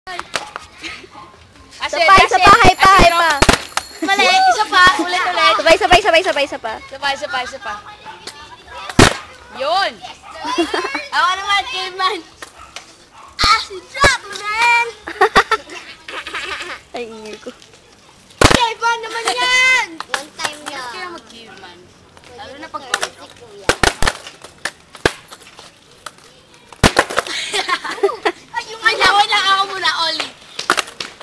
Isa pa, hay pa. Mali, isa pa, ulit. Sabay. Yun. Ako naman, caveman. Acid drop, man! Ay, ingil ko. Caveman naman yan! One time lang. Kaya mag-caveman. Lalo na pag-pump. Wait lang, ako muna, Oli.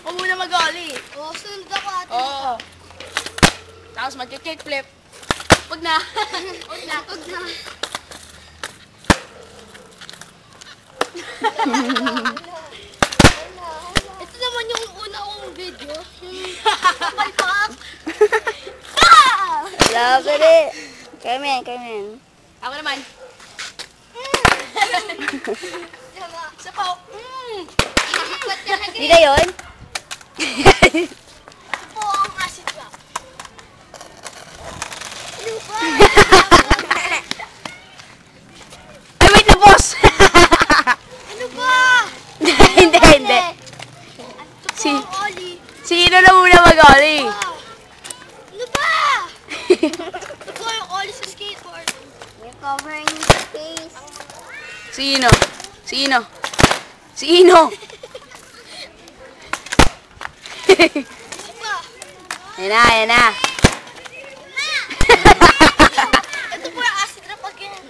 Ako muna mag-Oli. Sunod ako ate. Oo. Tapos mag-kickflip. Huwag na. Ito naman yung una kong video. Palpak. Love it. Carmen. Ako naman. Isa pa. Di na yun? Po ang acid drop. Ano ba? Ay, wait na, boss! Ano ba? Hindi. Sino na muna mag-Oli? Ano ba? Ito yung all sa skateboard. You're covering his face. Sino? Ayan na. Ito po yung acid drop pag ganyan.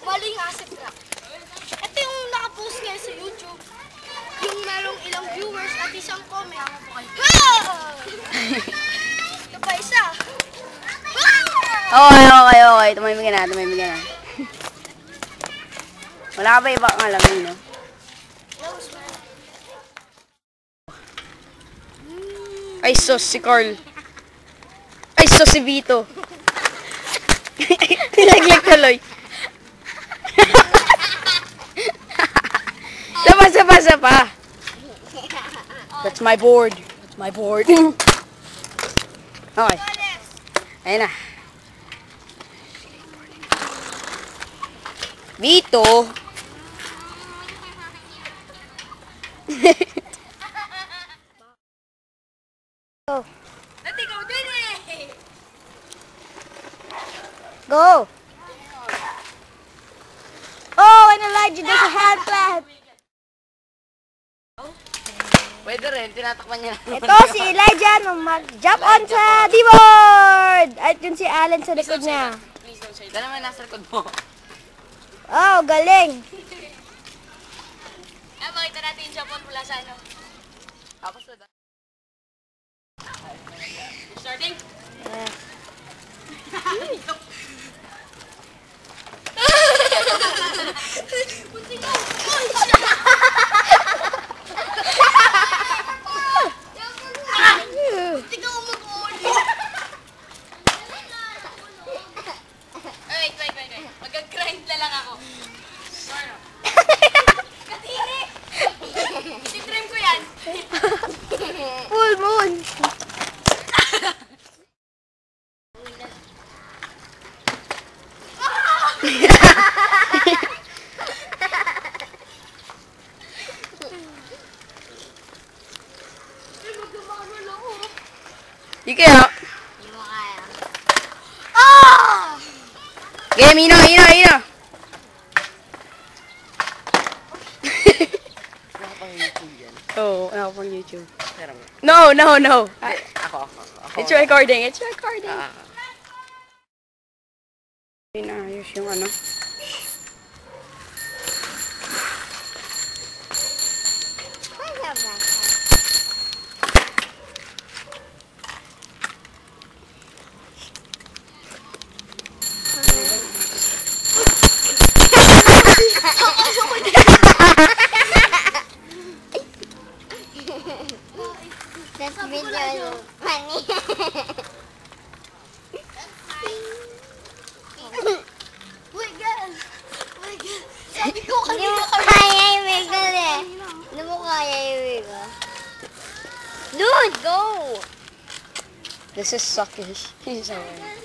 Mali yung acid drop. Ito yung nakapost ngayon sa YouTube. Yung merong ilang viewers at isang comment. Ito pa isa. Okay. Tumimik na. Wala ka ba ibang alamin, no? Ay, sos si Carl. Ay, sos si Vito. Nilaglag tuloy. Sapa. That's my board. Okay. Ayan na. Vito. Dati ikaw din eh. Go. Oh, and Elijah does a hand plant. Pwede rin, tinatakpan niya. Ito si Elijah mag-jump on sa D-board. At yun si Alan sa likod niya. Please don't say that. Naman nasa likod mo. Oh, galing. Makita natin yung jump on mula sa ano. Tapos na. Starting? Yes. Wait. Mag-grind na lang ako. Sorry. Katini! I-trim ko yan. Full moon. Di kaya? Hindi mo kaya. Game, ino. Oo, ako pang YouTube. No. Ako. It's recording. Inayos yung ano. That's video funny. Wait, guys. Sabi ko kanina kaya yung wiggle eh. Hindi mo kaya yung wiggle. Dude, go! This is suckish. He's alright.